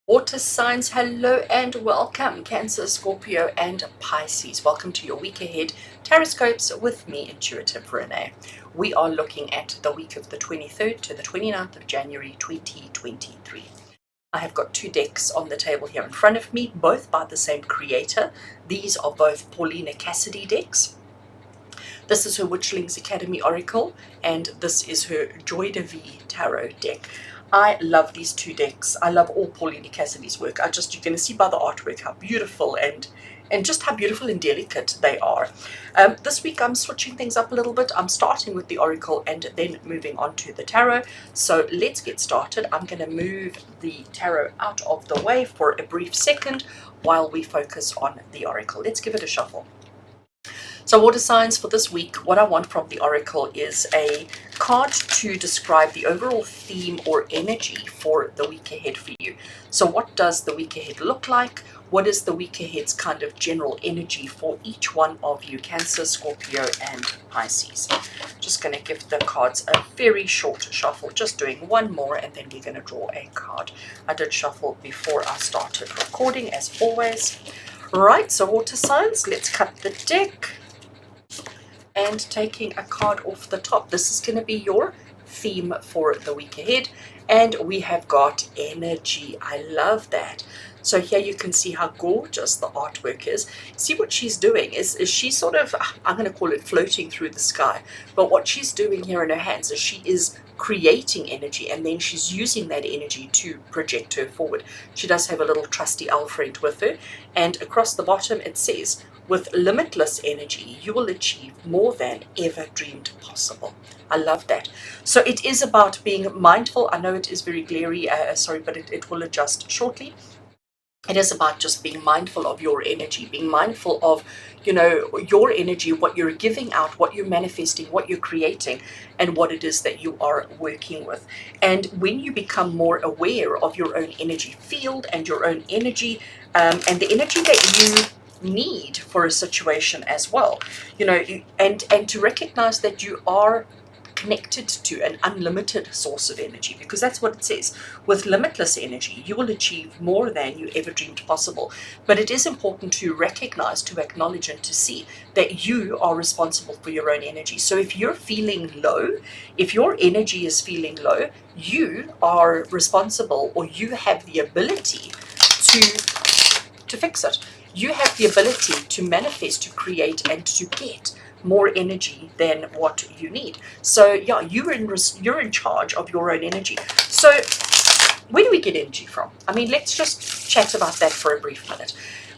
Water signs, hello and welcome. Cancer, Scorpio, and Pisces. Welcome to your week ahead Taroscopes with me, Intuitive Rene. We are looking at the week of the 23rd to the 29th of January 2023. I have got two decks on the table here in front of me, both by the same creator. These are both Paulina Cassidy decks. This is her Witchlings Academy Oracle, and this is her Joy de Vie Tarot deck. I love these two decks. I love all Paulina Cassidy's work. You're going to see by the artwork how beautiful and just how beautiful and delicate they are. This week I'm switching things up a little bit. I'm starting with the Oracle and then moving on to the Tarot. So let's get started. I'm going to move the Tarot out of the way for a brief second while we focus on the Oracle. Let's give it a shuffle. So water signs for this week, what I want from the Oracle is a card to describe the overall theme or energy for the week ahead for you. So what does the week ahead look like? What is the week ahead's kind of general energy for each one of you, Cancer, Scorpio, and Pisces? Just going to give the cards a very short shuffle, just doing one more, and then we're going to draw a card. I did shuffle before I started recording, as always. Right, so water signs, let's cut the deck. And taking a card off the top. This is going to be your theme for the week ahead. And we have got energy. I love that. So here you can see how gorgeous the artwork is. See what she's doing is she sort of, I'm going to call it floating through the sky. But what she's doing here in her hands is she is creating energy, and then she's using that energy to project her forward. She does have a little trusty owl friend with her. And across the bottom it says, with limitless energy, you will achieve more than ever dreamed possible. I love that. So it is about being mindful. I know it is very glary, sorry, but it will adjust shortly. It is about just being mindful of your energy, being mindful of, your energy, what you're giving out, what you're manifesting, what you're creating, and what it is that you are working with. And when you become more aware of your own energy field and your own energy, and the energy that you need for a situation as well, and to recognize that you are connected to an unlimited source of energy, because that's what it says. With limitless energy, you will achieve more than you ever dreamed possible. But it is important to recognize, to acknowledge, and to see that you are responsible for your own energy. So if you're feeling low, if your energy is feeling low, you are responsible, or you have the ability to fix it. You have the ability to manifest, to create, and to get more energy than what you need. So yeah, you're in charge of your own energy. So where do we get energy from? I mean, let's just chat about that for a brief minute.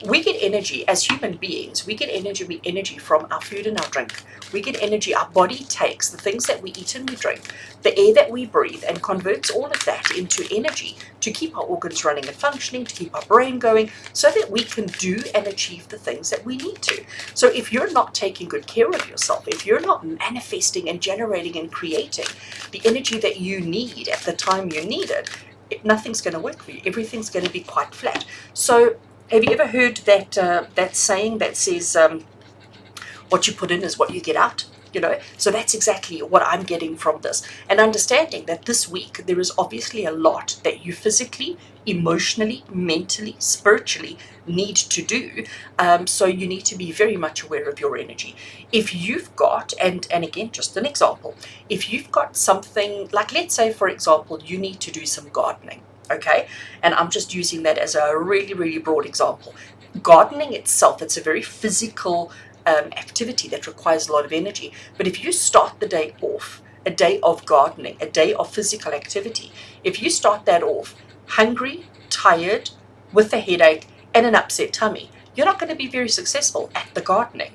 We get energy as human beings. We get energy from our food and our drink. We get energy. Our body takes the things that we eat and we drink, the air that we breathe, and converts all of that into energy to keep our organs running and functioning, to keep our brain going, so that we can do and achieve the things that we need to. So if you're not taking good care of yourself, if you're not manifesting and generating and creating the energy that you need at the time you need it, nothing's going to work for you. Everything's going to be quite flat. So have you ever heard that saying that says, what you put in is what you get out? So that's exactly what I'm getting from this, and understanding that this week there is obviously a lot that you physically, emotionally, mentally, spiritually need to do. So you need to be very much aware of your energy. If you've got, and again, just an example, if you've got something like, let's say for example, you need to do some gardening, okay, and I'm just using that as a really, really broad example. Gardening itself, it's a very physical activity that requires a lot of energy. But if you start the day off, a day of gardening, a day of physical activity, if you start that off hungry, tired, with a headache, and an upset tummy, you're not going to be very successful at the gardening.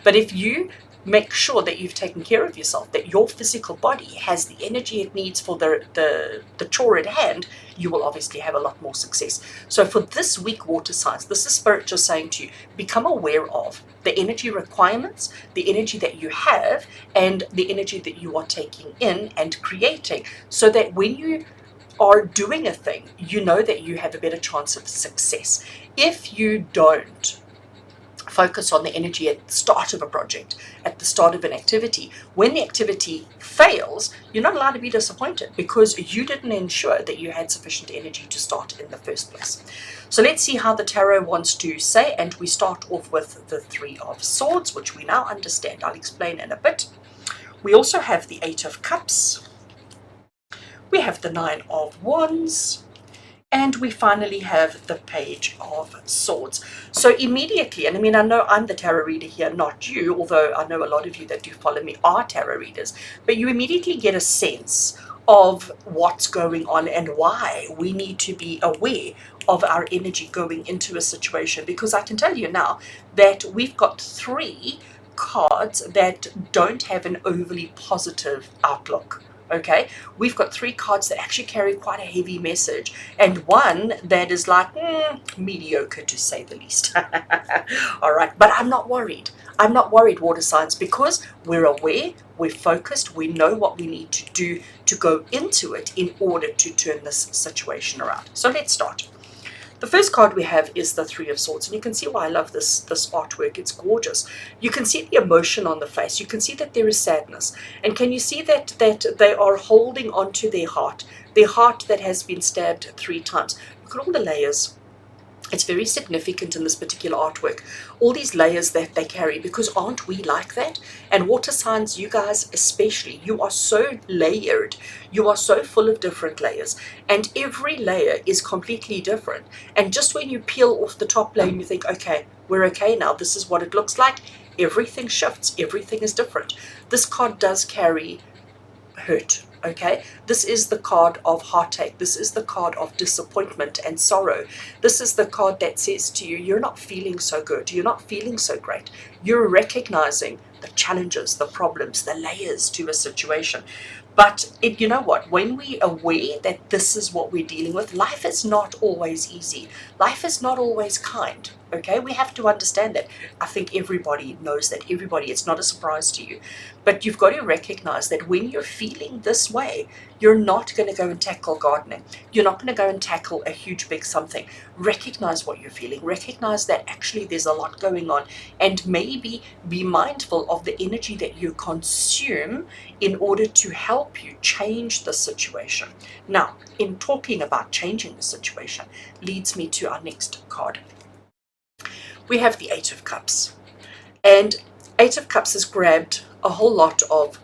But if you make sure that you've taken care of yourself, that your physical body has the energy it needs for the chore at hand, you will obviously have a lot more success. So for this week, water signs, this is Spirit just saying to you, become aware of the energy requirements, the energy that you have, and the energy that you are taking in and creating, so that when you are doing a thing, you know that you have a better chance of success. If you don't focus on the energy at the start of a project, at the start of an activity. When the activity fails, you're not allowed to be disappointed because you didn't ensure that you had sufficient energy to start in the first place. So let's see how the tarot wants to say, and we start off with the Three of Swords, which we now understand. I'll explain in a bit. We also have the Eight of Cups. We have the Nine of Wands. And we finally have the Page of Swords. So immediately, and I mean, I know I'm the tarot reader here, not you, although I know a lot of you that do follow me are tarot readers, but you immediately get a sense of what's going on and why we need to be aware of our energy going into a situation. Because I can tell you now that we've got three cards that don't have an overly positive outlook. Okay, we've got three cards that actually carry quite a heavy message, and one that is like mediocre to say the least. All right, but I'm not worried. I'm not worried, water signs, because we're aware, we're focused, we know what we need to do to go into it in order to turn this situation around. So let's start. The first card we have is the Three of Swords, and you can see why I love this artwork. It's gorgeous. You can see the emotion on the face. You can see that there is sadness. And can you see that they are holding onto their heart that has been stabbed 3 times. Look at all the layers. It's very significant in this particular artwork, all these layers that they carry, because aren't we like that? And water signs, you guys especially, you are so layered, you are so full of different layers, and every layer is completely different. And just when you peel off the top layer and you think, okay, we're okay now, this is what it looks like, everything shifts, everything is different. This card does carry hurt. Okay, this is the card of heartache. This is the card of disappointment and sorrow. This is the card that says to you, you're not feeling so good. You're not feeling so great. You're recognizing the challenges, the problems, the layers to a situation. But you know what? When we are aware that this is what we're dealing with, life is not always easy. Life is not always kind. Okay, we have to understand that. I think everybody knows that. Everybody, it's not a surprise to you. But you've got to recognize that when you're feeling this way, you're not going to go and tackle gardening. You're not going to go and tackle a huge big something. Recognize what you're feeling. Recognize that actually there's a lot going on, and maybe be mindful of the energy that you consume in order to help you change the situation. Now, in talking about changing the situation, leads me to our next card. We have the Eight of Cups, and Eight of Cups has grabbed a whole lot of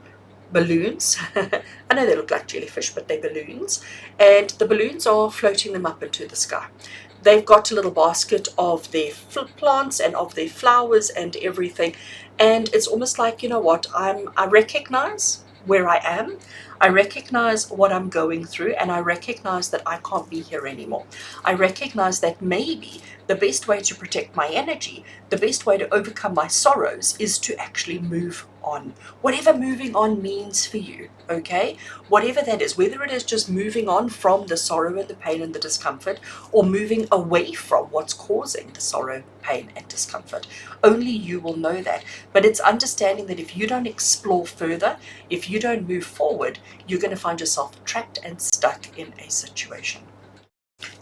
balloons. I know they look like jellyfish, but they're balloons, and the balloons are floating them up into the sky. They've got a little basket of their plants and of their flowers and everything, and it's almost like, you know what, I recognize where I am, I recognize what I'm going through, and I recognize that I can't be here anymore. I recognize that maybe the best way to protect my energy, the best way to overcome my sorrows, is to actually move on. Whatever moving on means for you, okay? Whatever that is, whether it is just moving on from the sorrow and the pain and the discomfort, or moving away from what's causing the sorrow, pain, and discomfort. Only you will know that. But it's understanding that if you don't explore further, if you don't move forward, you're going to find yourself trapped and stuck in a situation.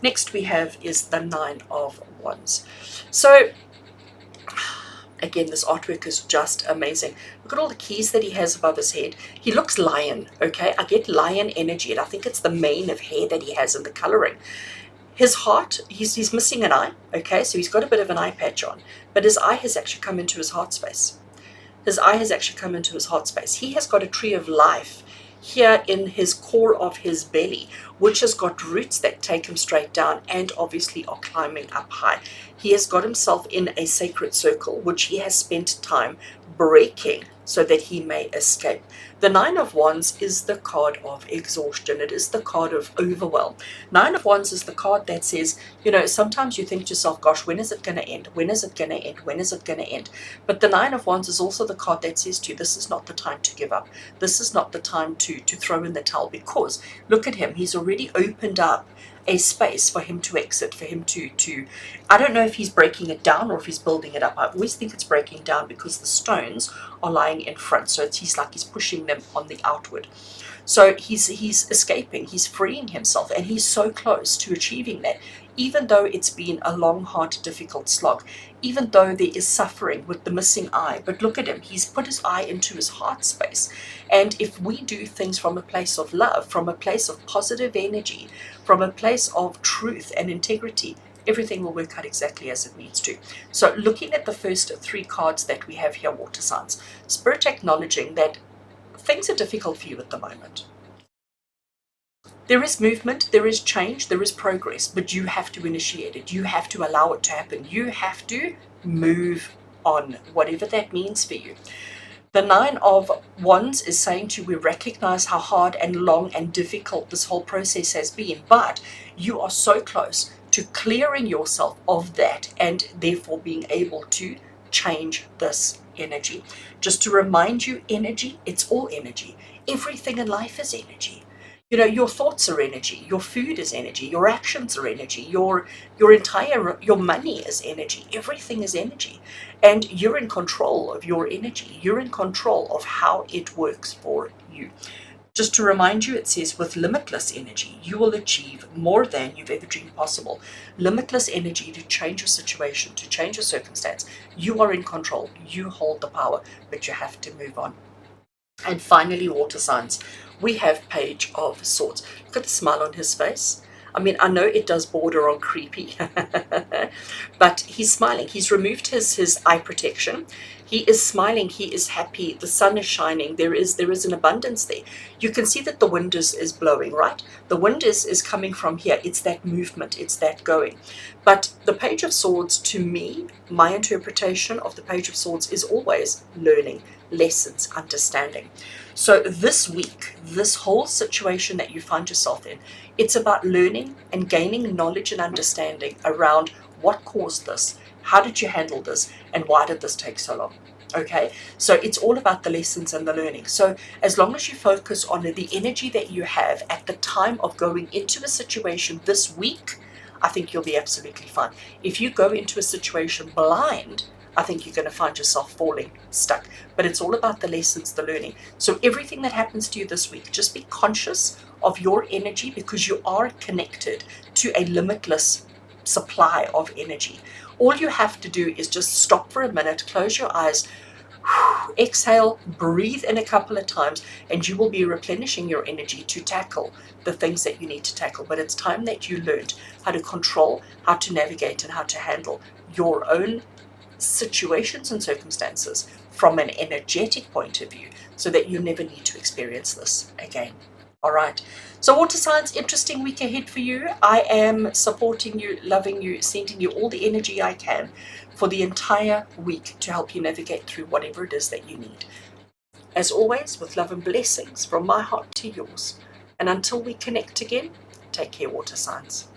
Next we have is the Nine of Wands. So again, this artwork is just amazing. Look at all the keys that he has above his head. He looks lion, okay? I get lion energy, and I think it's the mane of hair that he has in the coloring. His heart, he's missing an eye, okay? So he's got a bit of an eye patch on, but his eye has actually come into his heart space. His eye has actually come into his heart space. He has got a tree of life here in his core of his belly, which has got roots that take him straight down and obviously are climbing up high. He has got himself in a sacred circle, which he has spent time breaking so that he may escape. The Nine of Wands is the card of exhaustion. It is the card of overwhelm. Nine of Wands is the card that says, you know, sometimes you think to yourself, gosh, when is it going to end? When is it going to end? When is it going to end? But the Nine of Wands is also the card that says to you, this is not the time to give up. This is not the time to throw in the towel, because look at him. He's already opened up a space for him to exit, for him to I don't know if he's breaking it down or if he's building it up. I always think it's breaking down because the stones are lying in front, so he's like he's pushing them on the outward. So he's escaping, he's freeing himself, and he's so close to achieving that, even though it's been a long, hard, difficult slog, even though there is suffering with the missing eye. But look at him, he's put his eye into his heart space. And if we do things from a place of love, from a place of positive energy, from a place of truth and integrity, everything will work out exactly as it needs to. So looking at the first three cards that we have here, water signs, Spirit acknowledging that things are difficult for you at the moment. There is movement, there is change, there is progress, but you have to initiate it. You have to allow it to happen. You have to move on, whatever that means for you. The Nine of Wands is saying to you, we recognize how hard and long and difficult this whole process has been, but you are so close to clearing yourself of that and therefore being able to change this energy. Just to remind you, energy, it's all energy. Everything in life is energy. You know, your thoughts are energy, your food is energy, your actions are energy, your money is energy, everything is energy. And you're in control of your energy. You're in control of how it works for you. Just to remind you, it says with limitless energy, you will achieve more than you've ever dreamed possible. Limitless energy to change your situation, to change your circumstance. You are in control. You hold the power, but you have to move on. And finally, water signs. We have Page of Swords. Look at the smile on his face. I mean, I know it does border on creepy, but he's smiling. He's removed his eye protection. He is smiling. He is happy. The sun is shining. There is an abundance there. You can see that the wind is blowing, right? The wind is coming from here. It's that movement. It's that going. But the Page of Swords, to me, my interpretation of the Page of Swords is always learning, lessons, understanding. So this week, this whole situation that you find yourself in, it's about learning and gaining knowledge and understanding around what caused this, how did you handle this, and why did this take so long. Okay, so it's all about the lessons and the learning. So as long as you focus on the energy that you have at the time of going into a situation this week, I think you'll be absolutely fine. If you go into a situation blind, I think you're going to find yourself falling stuck. But it's all about the lessons, the learning. So everything that happens to you this week, just be conscious of your energy, because you are connected to a limitless supply of energy. All you have to do is just stop for a minute, close your eyes, exhale, breathe in a couple of times, and you will be replenishing your energy to tackle the things that you need to tackle. But it's time that you learned how to control, how to navigate, and how to handle your own situations and circumstances from an energetic point of view, so that you never need to experience this again. All right. So water signs, interesting week ahead for you. I am supporting you, loving you, sending you all the energy I can for the entire week to help you navigate through whatever it is that you need. As always, with love and blessings from my heart to yours. And until we connect again, take care, water signs.